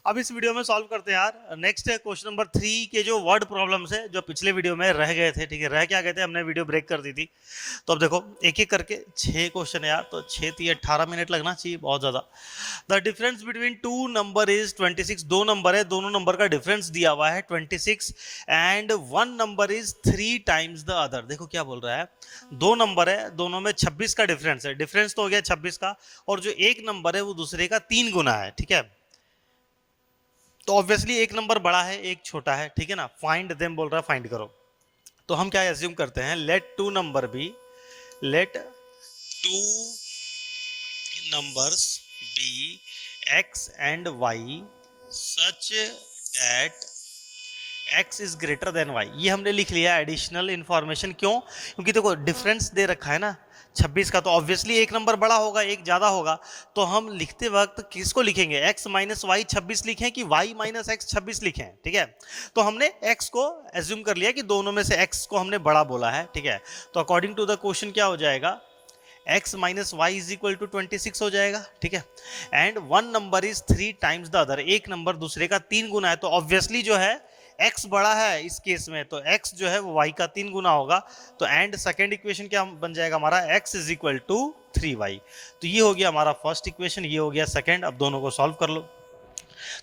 अब इस वीडियो में सॉल्व करते हैं यार। नेक्स्ट है क्वेश्चन नंबर 3 के जो वर्ड प्रॉब्लम्स है जो पिछले वीडियो में रह गए थे। ठीक है, रह क्या गए थे, हमने वीडियो ब्रेक कर दी थी। तो अब देखो एक एक करके 6 क्वेश्चन है यार, तो 6 3 18 मिनट लगना चाहिए, बहुत ज्यादा। The difference between two number is 26। दो नंबर है, दोनों नंबर का डिफरेंस दिया हुआ है 26 and one number is 3 times the other. देखो क्या बोल रहा है, दो नंबर है, दोनों में 26 का डिफरेंस है। डिफरेंस तो हो गया 26 का, और जो एक नंबर है वो दूसरे का 3 गुना है। ठीक है, तो ऑब्वियसली एक नंबर बड़ा है एक छोटा है। ठीक है ना, फाइंड देम बोल रहा है, फाइंड करो। तो हम क्या एज्यूम करते हैं, let two number be, let two numbers be x and y such that x is greater than y। ये हमने लिख लिया एडिशनल इंफॉर्मेशन। क्यों? क्योंकि देखो डिफरेंस दे रखा है ना 26 का, तो ऑब्वियसली एक नंबर बड़ा होगा एक ज्यादा होगा। तो हम लिखते वक्त किसको लिखेंगे, x माइनस वाई 26 लिखें कि y माइनस एक्स 26 लिखें। ठीक है, तो हमने x को एज्यूम कर लिया कि दोनों में से x को हमने बड़ा बोला है। ठीक है, तो अकॉर्डिंग टू द क्वेश्चन क्या हो जाएगा, x minus y is equal to 26 हो जाएगा। ठीक है, and one number is 3 times the other, एक नंबर दूसरे का 3 गुना है। तो ऑब्वियसली जो है x बड़ा है इस केस में, तो x जो है वो y का 3 गुना होगा। तो एंड सेकेंड इक्वेशन क्या बन जाएगा हमारा, x is equal to 3y। तो ये हो गया हमारा फर्स्ट इक्वेशन, ये हो गया सेकेंड। अब दोनों को सॉल्व कर लो।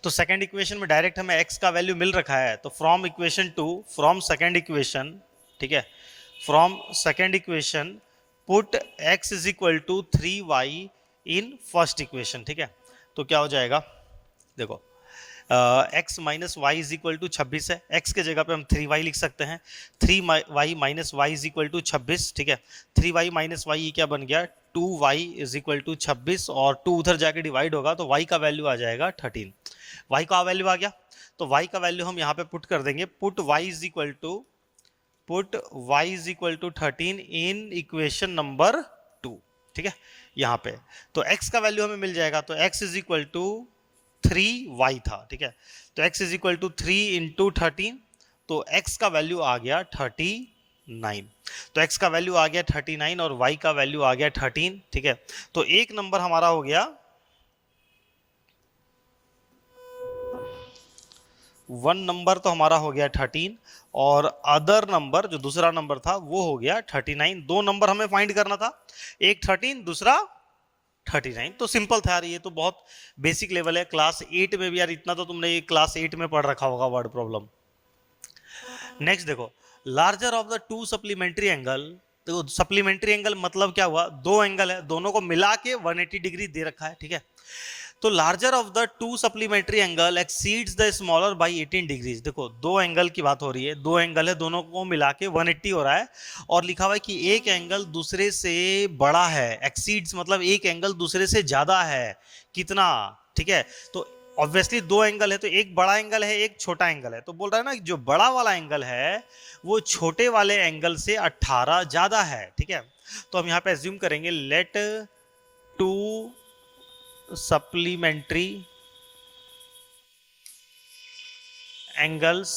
तो सेकेंड इक्वेशन में डायरेक्ट हमें x का वैल्यू मिल रखा है, तो from equation two, from second equation, ठीक है, from second equation put x is equal to 3y in first equation. ठीक है, तो क्या हो जाएगा, देखो x minus y is equal to 26 है, x के जगह पे हम 3y लिख सकते हैं। 3y minus y is equal to 26। ठीक है, 3y माइनस वाई क्या बन गया, 2y इज इक्वल टू 26, और 2 उधर जाके डिवाइड होगा तो y का वैल्यू आ जाएगा 13। y का वैल्यू आ गया, तो y का वैल्यू हम यहाँ पे पुट कर देंगे। Put y is equal to, put y is equal to 13 in equation number 2। ठीक है, यहाँ पे तो x का वैल्यू हमें मिल जाएगा, तो x is equal to 3y था। ठीक है, तो x is equal to 3 into 13, तो x का वैल्यू आ गया 39। तो x का वैल्यू आ गया 39 और y का वैल्यू आ गया 13। ठीक है, तो एक नंबर हमारा हो गया, वन नंबर तो हमारा हो गया 13, और अदर नंबर जो दूसरा नंबर था वो हो गया 39। दो नंबर हमें फाइंड करना था, एक 13 दूसरा 39। तो सिंपल था यार, ये तो बहुत बेसिक लेवल है। क्लास 8 में भी यार इतना तो तुमने ये क्लास 8 में पढ़ रखा होगा वर्ड प्रॉब्लम। नेक्स्ट देखो, larger of the two supplementary angle. देखो सप्लीमेंट्री एंगल मतलब क्या हुआ, दो एंगल है, दोनों को मिला के 180 डिग्री दे रखा है। ठीक है, तो larger of the two supplementary angle exceeds the smaller by 18 degrees. देखो दो एंगल की बात हो रही है, दो एंगल है, दोनों को मिला के 180 हो रहा है, और लिखा हुआ है कि एक एंगल दूसरे से बड़ा है। एक्सीड्स मतलब एक एंगल दूसरे से ज्यादा है, कितना। ठीक है, तो ऑब्वियसली दो एंगल है, तो एक बड़ा एंगल है एक छोटा एंगल है, तो बोल रहा है ना जो बड़ा वाला एंगल है वो छोटे वाले एंगल से 18 ज्यादा है। ठीक है, तो हम यहाँ पे एज्यूम करेंगे, let two supplementary angles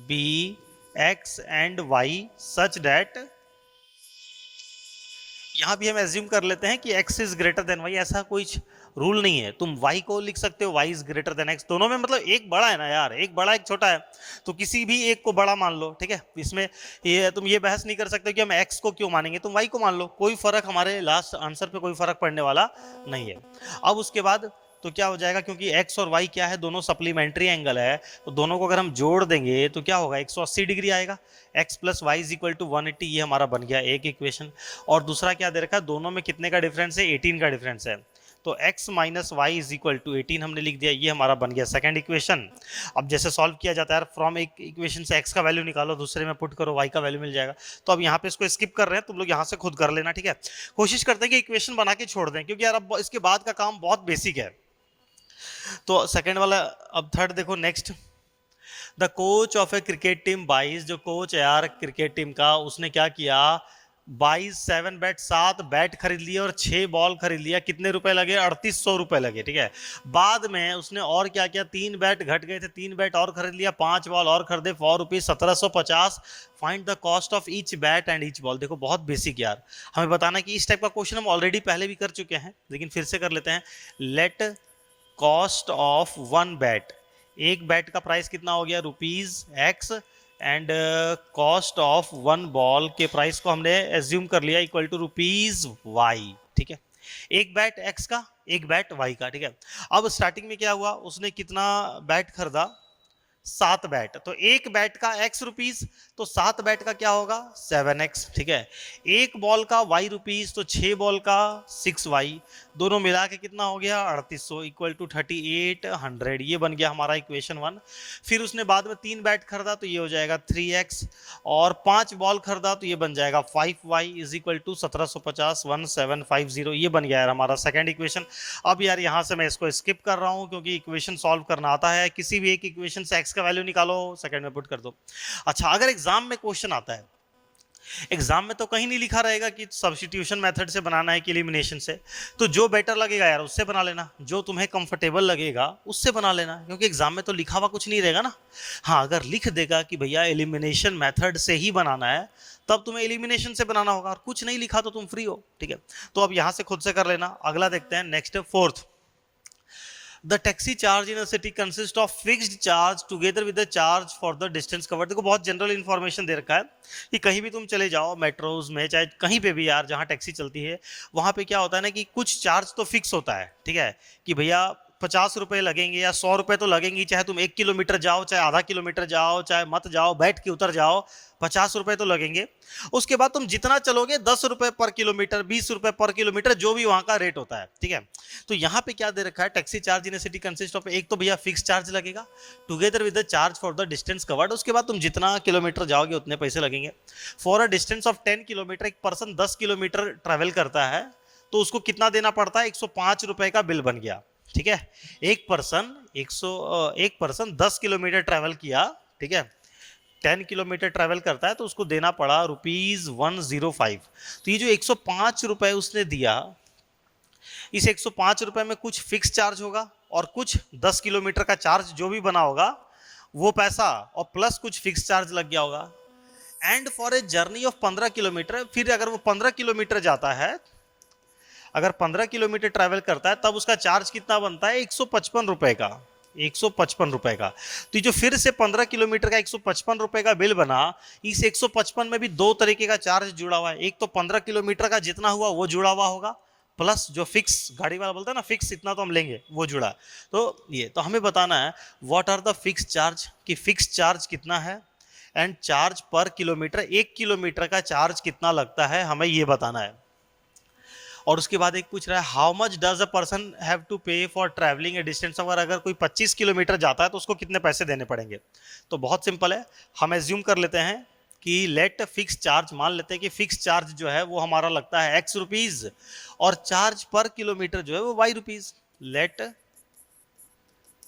be x and y such that, यहां भी हम एज्यूम कर लेते हैं कि x is greater than y। ऐसा कोई रूल नहीं है, तुम y को लिख सकते हो y is greater than x, दोनों में मतलब एक बड़ा है ना यार, एक बड़ा एक छोटा है, तो किसी भी एक को बड़ा मान लो। ठीक है, इसमें ये तुम ये बहस नहीं कर सकते कि हम x को क्यों मानेंगे, तुम y को मान लो, कोई फर्क हमारे लास्ट आंसर पे कोई फर्क पड़ने वाला नहीं है। अब उसके बाद तो क्या हो जाएगा, क्योंकि x और y क्या है, दोनों सप्लीमेंट्री एंगल है, तो दोनों को अगर हम जोड़ देंगे तो क्या होगा, 180 डिग्री आएगा। x plus y is equal to 180, ये हमारा बन गया एक इक्वेशन। और दूसरा क्या दे रखा है, दोनों में कितने का डिफरेंस है, 18 का डिफरेंस है, तो x minus y is equal to 18 हमने लिख दिया, ये हमारा बन गया सेकंड इक्वेशन। अब जैसे सॉल्व किया जाता है, फ्रॉम एक इक्वेशन से x का वैल्यू निकालो, दूसरे में पुट करो, y का वैल्यू मिल जाएगा। तो अब यहाँ पे इसको स्किप कर रहे हैं, तुम लोग यहाँ से खुद कर लेना। ठीक है, कोशिश करते हैं कि इक्वेशन बना के छोड़ दें, क्योंकि यार अब इसके बाद का काम बहुत बेसिक है। तो सेकेंड वाला, अब थर्ड देखो next, the coach of A cricket team 22, जो कोच है यार क्रिकेट टीम का, उसने क्या किया, 7 बैट 7 बैट खरीद लिए और 6 बॉल खरीद लिया। कितने रुपए लगे, 3800 रुपए लगे। ठीक है, बाद में उसने और क्या किया, 3 बैट घट गए थे, 3 बैट और खरीद लिया, 5 बॉल और खरीदे, 4 rupees 1750। Find the cost of each bat and each ball. देखो बहुत बेसिक यार, हमें बताना कि इस टाइप का क्वेश्चन हम ऑलरेडी पहले भी कर चुके हैं, लेकिन फिर से कर लेते हैं। Let cost of one bat, एक बैट का प्राइस कितना हो गया rupees x, and cost of one ball के प्राइस को हमने एज्यूम कर लिया इक्वल टू रुपीज वाई, ठीक है। एक बैट एक्स का, एक बैट वाई का, ठीक है। अब स्टार्टिंग में क्या हुआ, उसने कितना बैट खरीदा, 7 बैट, तो एक बैट का एक्स रुपीज, तो 7 बैट का क्या होगा 7x, ठीक है। एक बॉल का वाई रुपीज, तो 6 बॉल का 6y, दोनों मिला के कितना हो गया 3800 इक्वल टू 3800, ये बन गया हमारा इक्वेशन 1। फिर उसने बाद में 3 बैट खरीदा तो ये हो जाएगा 3x, और 5 बॉल खरीदा तो ये बन जाएगा 5y इज इक्वल टू 1750 1750, ये बन गया यार हमारा सेकेंड इक्वेशन। अब यार यहाँ से मैं इसको स्किप कर रहा हूँ क्योंकि इक्वेशन सॉल्व करना आता है, किसी भी एक इक्वेशन से एक्स का वैल्यू निकालो, सेकंड में पुट कर दो। अच्छा, अगर एग्जाम में क्वेश्चन आता है, एग्जाम में तो कहीं नहीं लिखा रहेगा कि सब्स्टिट्यूशन मेथड से बनाना है कि एलिमिनेशन से, तो जो बेटर लगेगा यार उससे बना लेना, जो तुम्हें कंफर्टेबल लगेगा उससे बना लेना, क्योंकि एग्जाम में तो लिखा हुआ कुछ नहीं रहेगा ना। हाँ, अगर लिख देगा कि भैया एलिमिनेशन मेथड से ही बनाना है, तब तुम्हें एलिमिनेशन से बनाना होगा, और कुछ नहीं लिखा तो तुम फ्री हो, ठीक है। तो अब यहां से खुद से कर लेना। अगला देखते हैं, next fourth, The taxi charge in a city consists of fixed charge together with the charge for the distance covered। देखो बहुत जनरल इन्फॉर्मेशन दे रखा है कि कहीं भी तुम चले जाओ, मेट्रोज में चाहे कहीं पे भी यार जहाँ टैक्सी चलती है, वहाँ पे क्या होता है ना कि कुछ चार्ज तो फिक्स होता है, ठीक है, कि भैया 50 रुपए लगेंगे या 100 रुपए तो लगेंगे, चाहे तुम 1 किलोमीटर जाओ, चाहे आधा किलोमीटर जाओ, चाहे मत जाओ, बैठ के उतर जाओ, 50 रुपए तो लगेंगे। उसके बाद तुम जितना चलोगे 10 रुपए पर किलोमीटर, 20 रुपए पर किलोमीटर, जो भी वहां का रेट होता है, ठीक है। तो यहाँ पे क्या दे रखा है, taxi charge in city consist of, एक तो भैया फिक्स चार्ज लगेगा together with the charge for the distance covered, उसके बाद तुम जितना किलोमीटर जाओगे उतने पैसे लगेंगे। For a distance of 10 kilometre, एक पर्सन 10 किलोमीटर ट्रेवल करता है तो उसको कितना देना पड़ता है, 105 रुपए का बिल बन गया, ठीक है। एक पर्सन 10 किलोमीटर ट्रेवल किया, ठीक है, 10 किलोमीटर ट्रेवल करता है तो उसको देना पड़ा ₹105। तो ये जो 105 रुपए उसने दिया, इस 105 रुपए में कुछ फिक्स चार्ज होगा और कुछ 10 किलोमीटर का चार्ज जो भी बना होगा वो पैसा, और प्लस कुछ फिक्स चार्ज लग गया होगा। And for a journey of 15 kilometre, फिर अगर वो 15 किलोमीटर जाता है, अगर 15 किलोमीटर ट्रैवल करता है तब उसका चार्ज कितना बनता है 155 रुपए का, 155 रुपए का। तो जो फिर से 15 किलोमीटर का 155 रुपए का बिल बना, इस 155 में भी दो तरीके का चार्ज जुड़ा हुआ है, एक तो 15 किलोमीटर का जितना हुआ वो जुड़ा हुआ होगा, प्लस जो फिक्स, गाड़ी वाला बोलता है ना फिक्स इतना तो हम लेंगे, वो जुड़ा। तो ये तो हमें बताना है what are the fix charge, कि फिक्स चार्ज कितना है, and charge per kilometre, 1 kilometre का चार्ज कितना लगता है, हमें ये बताना है। और उसके बाद एक पूछ रहा है how much does a person have to pay for travelling a distance, अगर कोई 25 किलोमीटर जाता है तो उसको कितने पैसे देने पड़ेंगे। तो बहुत सिंपल है, हम एज्यूम कर लेते हैं कि लेट फिक्स चार्ज, मान लेते हैं कि फिक्स चार्ज जो है वो हमारा लगता है एक्स रुपीज, और चार्ज पर किलोमीटर जो है वो y rupees. Let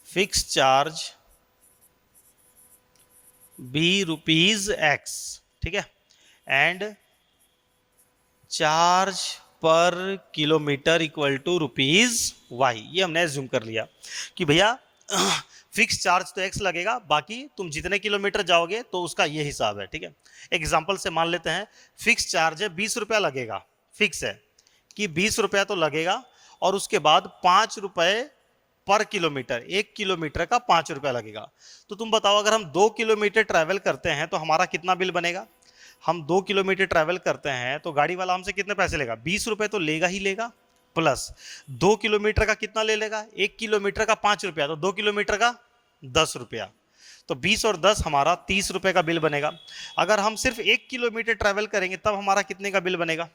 fix charge be rupees x, ठीक है, and charge per kilometre equal to rupees y. ये हमने एज्यूम कर लिया कि भैया फिक्स चार्ज तो एक्स लगेगा, बाकी तुम जितने किलोमीटर जाओगे तो उसका ये हिसाब है, ठीक है। एग्जांपल से मान लेते हैं फिक्स चार्ज है 20 रुपया लगेगा, फिक्स है कि 20 रुपया तो लगेगा, और उसके बाद 5 रुपए पर किलोमीटर, 1 किलोमीटर का 5 रुपया लगेगा। तो तुम बताओ अगर हम 2 किलोमीटर ट्रैवल करते हैं तो हमारा कितना बिल बनेगा। हम 2 किलोमीटर ट्रैवल करते हैं तो गाड़ी वाला हमसे कितने पैसे लेगा, 20 रुपए तो लेगा ही लेगा, प्लस 2 किलोमीटर का कितना ले लेगा, 1 किलोमीटर का 5 रुपया, तो 2 किलोमीटर का 10 रुपया, तो 20 और 10 हमारा 30 रुपए का बिल बनेगा। अगर हम सिर्फ 1 किलोमीटर ट्रैवल करेंगे तब हमारा कितने का बिल बनेगा,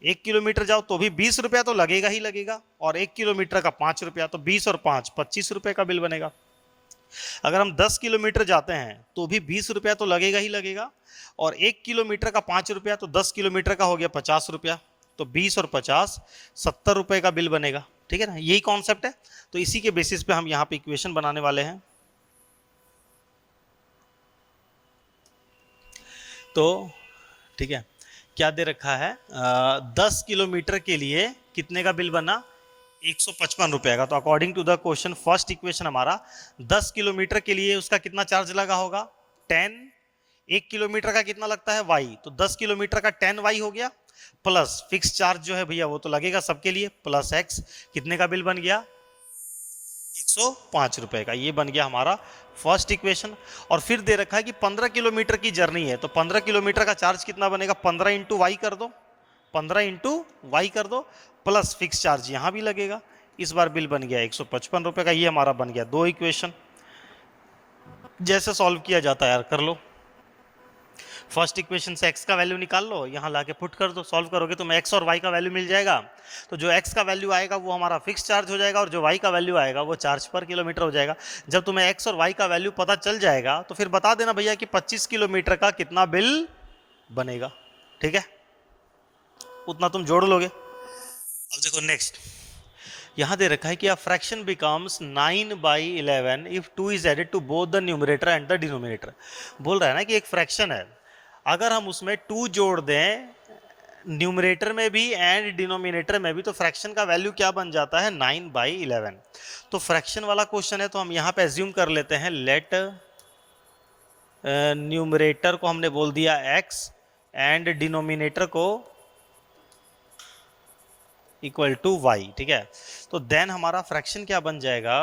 1 किलोमीटर जाओ तो भी 20 रुपया तो लगेगा ही लगेगा, और 1 किलोमीटर का 5 रुपया, तो 20 और 5 25 रुपए का बिल बनेगा। अगर हम 10 किलोमीटर जाते हैं तो भी 20 रुपया तो लगेगा ही लगेगा, और 1 किलोमीटर का 5 रुपया, तो 10 किलोमीटर का हो गया 50 रुपया, तो 20 और 50 70 रुपए का बिल बनेगा, ठीक है ना। यही कॉन्सेप्ट है, तो इसी के बेसिस पे हम यहाँ पे इक्वेशन बनाने वाले हैं। तो ठीक है, क्या दे रखा है, 10 किलोमीटर के लिए कितने का बिल बना, 155 रुपए का। तो according to the question first equation हमारा 10 किलोमीटर के लिए उसका कितना चार्ज लगा होगा 10, 1 किलोमीटर का कितना लगता है वाई, तो 10 किलोमीटर का 10 वाई हो गया, प्लस फिक्स चार्ज जो है भैया वो तो लगेगा सबके लिए, प्लस एक्स, कितने का बिल बन गया 105 रुपए का। ये बन गया हमारा फर्स्ट इक्वेशन। और फिर दे रखा है कि 15 किलोमीटर की जर्नी है, तो 15 किलोमीटर का चार्ज कितना बनेगा, 15 इंटू वाई कर दो, 15 इंटू वाई कर दो, प्लस फिक्स चार्ज यहां भी लगेगा। इस बार बिल बन गया 155 रुपए का। ये हमारा बन गया दो इक्वेशन। जैसे सॉल्व किया जाता है यार कर लो। फर्स्ट इक्वेशन से x का वैल्यू निकाल लो, यहाँ लाके पुट कर दो, सॉल्व करोगे तो x और y का वैल्यू मिल जाएगा। तो जो x का वैल्यू आएगा वो हमारा फिक्स चार्ज हो जाएगा, और जो y का वैल्यू आएगा वो चार्ज पर किलोमीटर हो जाएगा। जब तुम्हें x और y का वैल्यू पता चल जाएगा तो फिर बता देना भैया कि 25 किलोमीटर का कितना बिल बनेगा। ठीक है, उतना तुम जोड़ लोगे। अब देखो नेक्स्ट, यहां दे रखा है कि a fraction becomes 9/11 if 2 is added to both the numerator and the denominator. बोल रहा है ना कि एक फ्रैक्शन है, अगर हम उसमें 2 जोड़ दें न्यूमरेटर में भी एंड डिनोमिनेटर में भी, तो फ्रैक्शन का वैल्यू क्या बन जाता है, 9/11। तो फ्रैक्शन वाला क्वेश्चन है, तो हम यहां पे एज्यूम कर लेते हैं, लेट न्यूमरेटर को हमने बोल दिया x एंड डिनोमिनेटर को इक्वल टू y। ठीक है, तो देन हमारा फ्रैक्शन क्या बन जाएगा,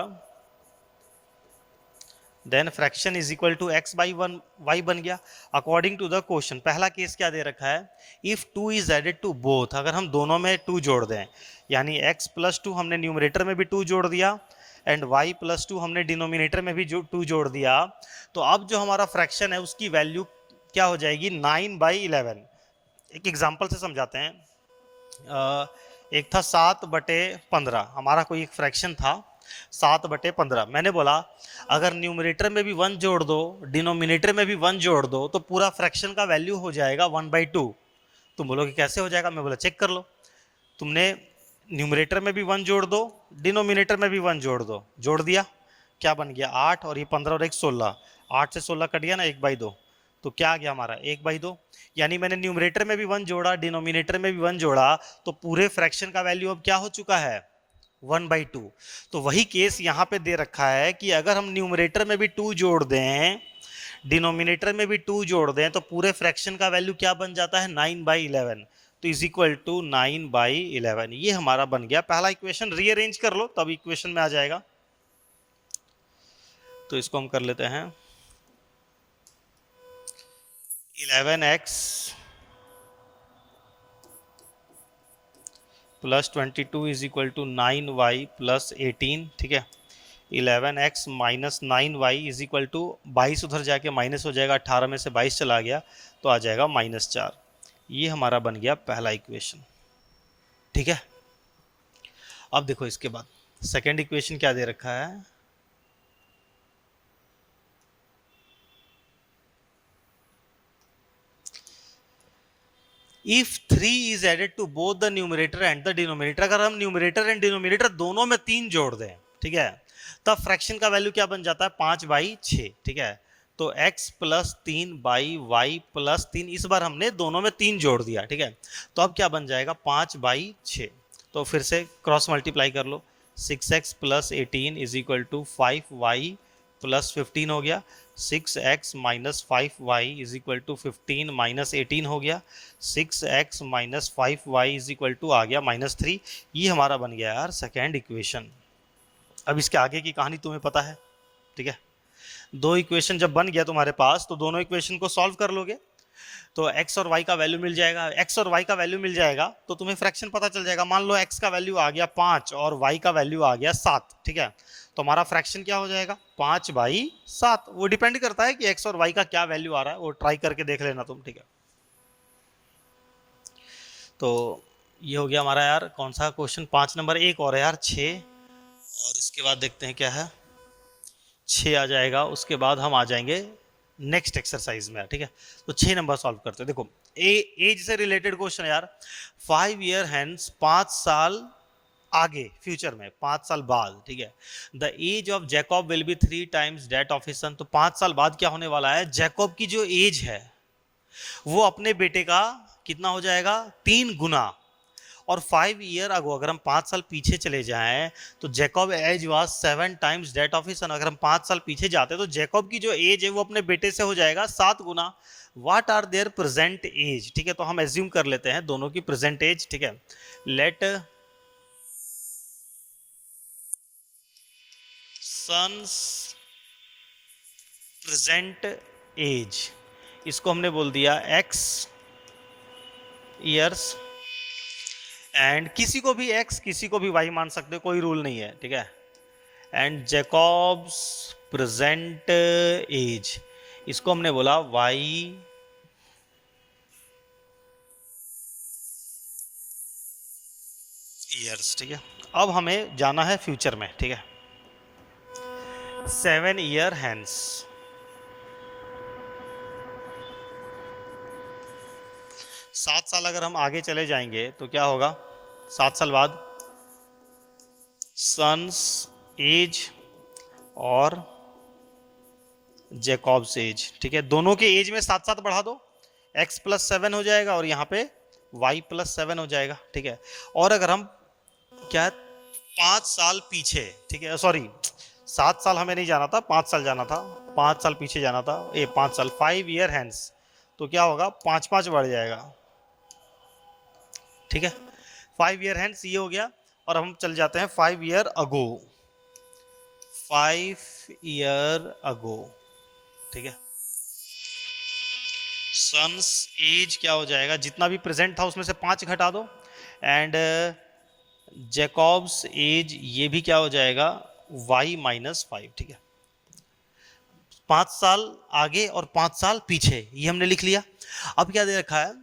then fraction is equal to x by one y बन गया अकॉर्डिंग टू द क्वेश्चन। पहला केस क्या दे रखा है, if 2 is added to both, अगर हम दोनों में 2 जोड़ दें, यानी x प्लस 2 हमने न्यूमरेटर में भी 2 जोड़ दिया एंड y प्लस 2 हमने डिनोमिनेटर में भी 2 जोड़ दिया, तो अब जो हमारा फ्रैक्शन है उसकी वैल्यू क्या हो जाएगी, 9/11। एक एग्जाम्पल से समझाते हैं। एक था 7/15, हमारा कोई एक फ्रैक्शन था 7/15। मैंने बोला अगर न्यूमरेटर में भी 1 जोड़ दो, डिनोमिनेटर में भी 1 जोड़ दो, तो पूरा फ्रैक्शन का वैल्यू हो जाएगा 1/2। तुम बोलोगे कैसे हो जाएगा, मैं बोला चेक कर लो। तुमने न्यूमरेटर में भी 1 जोड़ दो, डिनोमिनेटर में भी 1 जोड़ दो, जोड़ दिया, क्या बन गया 8, और ये 15 और 1 16, 8 से 16 कट गया ना 1/2, तो क्या आ गया हमारा 1/2। यानी मैंने न्यूमरेटर में भी 1 जोड़ा, डिनोमिनेटर में भी 1 जोड़ा, तो पूरे फ्रैक्शन का वैल्यू अब क्या हो चुका है, 1/2। तो वही केस यहाँ पे दे रखा है कि अगर हम न्यूमरेटर में भी 2 जोड़ दें, डिनोमिनेटर में भी 2 जोड़ दें, तो पूरे फ्रैक्शन का वैल्यू क्या बन जाता है, 9/11। तो इज इक्वल टू 9/11। ये हमारा बन गया पहला इक्वेशन। रीअरेंज कर लो तब इक्वेशन में आ जाएगा। तो इसको हम कर लेते हैं 11x plus 22 is equal to 9y plus 18। ठीक है, 11x minus 9y is equal to 22, उधर जाके माइनस हो जाएगा, 18 में से 22 चला गया तो आ जाएगा -4। ये हमारा बन गया पहला इक्वेशन। ठीक है, अब देखो इसके बाद सेकेंड इक्वेशन क्या दे रखा है, if 3 is added to both the numerator and the denominator. अगर हम न्यूमरेटर एंड डिनोमिनेटर दोनों में 3 जोड़ दें, ठीक है, तब फ्रैक्शन का वैल्यू क्या बन जाता है, 5/6। ठीक है, तो x प्लस 3/y प्लस 3, इस बार हमने दोनों में 3 जोड़ दिया। ठीक है, तो अब क्या बन जाएगा 5/6। तो फिर से क्रॉस मल्टीप्लाई कर लो, 6x plus 18 is equal to 5y plus 15 हो गया, 6x minus 5y is equal to 15 minus 18 हो गया, 6x minus 5y is equal to आ गया -3। ये हमारा बन गया यार सेकेंड इक्वेशन। अब इसके आगे की कहानी तुम्हें पता है। ठीक है, दो इक्वेशन जब बन गया तुम्हारे पास, तो दोनों इक्वेशन को सॉल्व कर लोगे, तो x और y का वैल्यू मिल जाएगा। x और y का वैल्यू मिल जाएगा तो तुम्हें फ्रैक्शन पता चल जाएगा। मान लो x का वैल्यू आ गया 5 और y का वैल्यू आ गया 7। ठीक है, तो हमारा फ्रैक्शन क्या हो जाएगा, 5/7। वो डिपेंड करता है कि x और y का क्या वैल्यू आ रहा है, वो ट्राई करके देख लेना तुम। ठीक है, तो ये हो गया हमारा यार कौन सा क्वेश्चन, 5 नंबर। एक और है यार 6, और इसके बाद देखते हैं क्या है, 6 आ जाएगा। उसके बाद हम आ जाएंगे नेक्स्ट एक्सरसाइज में। ठीक है, तो 6 नंबर सॉल्व करते हैं। देखो एज से रिलेटेड क्वेश्चन है यार। 5 ईयर हैंस, 5 साल आगे फ्यूचर में, 5 साल बाद। ठीक है, the age of Jacob will be 3 times that of his son. तो 5 साल बाद क्या होने वाला है, जैकब की जो एज है वो अपने बेटे का कितना हो जाएगा, 3 गुना। और 5 ईयर अगो, अगर हम 5 साल पीछे चले जाएं, तो Jacob age was 7 times that of his son. अगर हम 5 साल पीछे जाते हैं तो जैकब की जो एज है वो अपने बेटे से हो जाएगा 7 गुना। What are their present age. ठीक है, तो हम एज्यूम कर लेते हैं दोनों की प्रेजेंट एज। ठीक है, लेट सन्स प्रेजेंट एज, इसको हमने बोल दिया x ईयर्स, एंड किसी को भी x किसी को भी y मान सकते हो, कोई रूल नहीं है, ठीक है। एंड जैकॉब्स प्रेजेंट एज, इसको हमने बोला y ईयर्स, ठीक है। अब हमें जाना है फ्यूचर में, ठीक है। 7 ईयर हैंस, 7 साल अगर हम आगे चले जाएंगे तो क्या होगा, 7 साल बाद सन्स एज और जैकॉब्स एज, ठीक है। दोनों के एज में 7 बढ़ा दो, x + 7 हो जाएगा और यहाँ पे y + 7 हो जाएगा, ठीक है। और अगर हम क्या 5 साल पीछे, ठीक है, सॉरी 7 साल हमें नहीं जाना था, 5 साल जाना था, 5 साल पीछे जाना था, 5 साल 5 ईयर हैंस, तो क्या होगा 5 बढ़ जाएगा, ठीक है। 5 ईयर हैंस ये हो गया। और हम चल जाते हैं 5 ईयर अगो, 5 ईयर अगो, ठीक है। सन्स एज क्या हो जाएगा, जितना भी प्रेजेंट था उसमें से 5 घटा दो, एंड जैकॉब्स एज ये भी क्या हो जाएगा y - 5, ठीक है। 5 साल आगे और 5 साल पीछे, ये हमने लिख लिया। अब क्या दे रखा है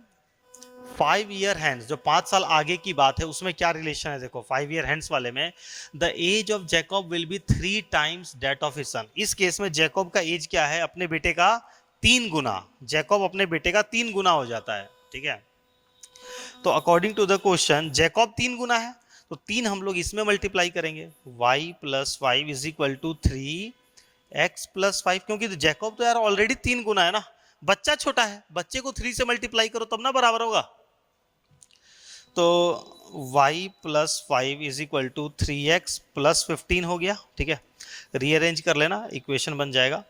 5 ईयर हैंड्स, जो 5 साल आगे की बात है उसमें क्या रिलेशन है, देखो 5 ईयर हैंड्स वाले में the age of Jacob will be 3 times that of his son. इस केस में जैकब का एज क्या है, अपने बेटे का 3 गुना, जैकब अपने बेटे का 3 गुना हो जाता है, ठीक है। तो according to the question Jacob 3 गुना है, तो 3 हम लोग इसमें मल्टीप्लाई करेंगे, y + 5 = 3x + 5, क्योंकि जैकब तो यार ऑलरेडी 3 गुना है ना, बच्चा छोटा है, बच्चे को 3 से मल्टीप्लाई करो तब ना बराबर होगा। तो y + 5 = 3x + 15 हो गया, ठीक है। रीअरेंज कर लेना, इक्वेशन बन जाएगा।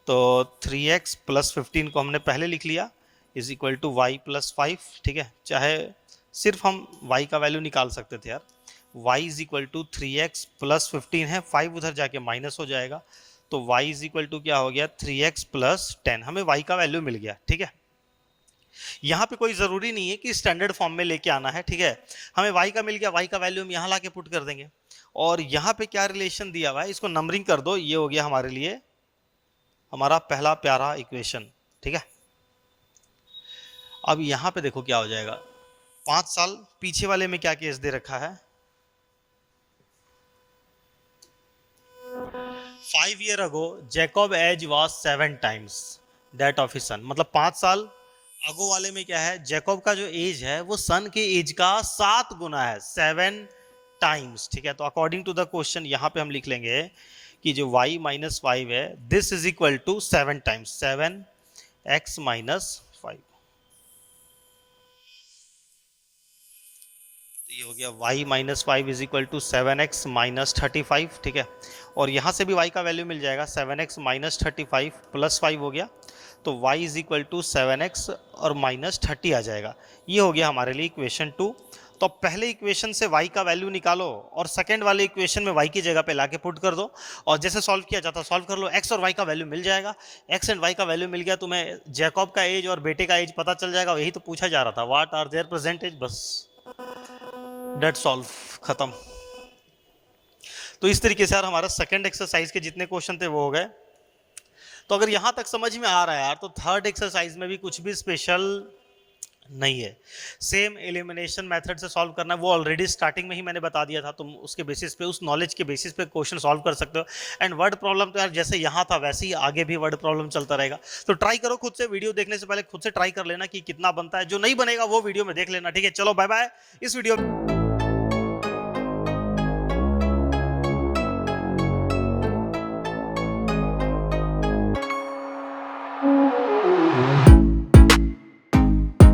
तो 3x + 15 को हमने पहले लिख लिया = y + 5, ठीक है। चाहे सिर्फ हम y का वैल्यू निकाल सकते थे यार, y = 3x + 15 है, 5 उधर जाके माइनस हो जाएगा, तो y = क्या हो गया 3x + 10, हमें y का वैल्यू मिल गया, ठीक है। यहाँ पे कोई जरूरी नहीं है कि स्टैंडर्ड फॉर्म में लेके आना है, ठीक है। हमें y का मिल गया, y का वैल्यू हम यहाँ ला के पुट कर देंगे। और यहाँ पे क्या रिलेशन दिया हुआ है, इसको नंबरिंग कर दो, ये हो गया हमारे लिए हमारा पहला प्यारा इक्वेशन, ठीक है। अब यहाँ पे देखो क्या हो जाएगा, 5 साल पीछे वाले में क्या केस दे रखा है, 5 year ago Jacob age was 7 times that of his son, मतलब 5 साल अगो वाले में क्या है, जैकब का जो एज है वो सन के एज का 7 गुना है, 7 टाइम्स, ठीक है। तो अकॉर्डिंग टू द क्वेश्चन यहाँ पे हम लिख लेंगे कि जो y - 5 है दिस = 7 टाइम्स 7x - 5, ये हो गया y - 5 = 7x - 35, ठीक है। और यहाँ से भी y का वैल्यू मिल जाएगा, 7x - 35 + 5 हो गया, तो y = 7x और -30 आ जाएगा। ये हो गया हमारे लिए इक्वेशन 2। तो पहले इक्वेशन से y का वैल्यू निकालो और सेकेंड वाले इक्वेशन में y की जगह पे लाके पुट कर दो, और जैसे सॉल्व किया जाता सॉल्व कर लो, x और y का वैल्यू मिल जाएगा। x एंड y का वैल्यू मिल गया, तुम्हें जैकब का एज और बेटे का एज पता चल जाएगा, यही तो पूछा जा रहा था, what are their present age, बस डेट सॉल्व, खत्म। तो इस तरीके से यार हमारा सेकंड एक्सरसाइज के जितने क्वेश्चन थे वो हो गए। तो अगर यहां तक समझ में आ रहा है यार, तो थर्ड एक्सरसाइज में भी कुछ भी स्पेशल नहीं है, सेम एलिमिनेशन मेथड से सॉल्व करना, वो ऑलरेडी स्टार्टिंग में ही मैंने बता दिया था, तुम उसके बेसिस पे, उस नॉलेज के बेसिस पे क्वेश्चन सॉल्व कर सकते हो। एंड वर्ड प्रॉब्लम तो यार जैसे यहाँ था वैसे ही आगे भी वर्ड प्रॉब्लम चलता रहेगा, तो ट्राई करो खुद से, वीडियो देखने से पहले खुद से ट्राई कर लेना कि कितना बनता है, जो नहीं बनेगा वो वीडियो में देख लेना, ठीक है। चलो बाय बाय, इस वीडियो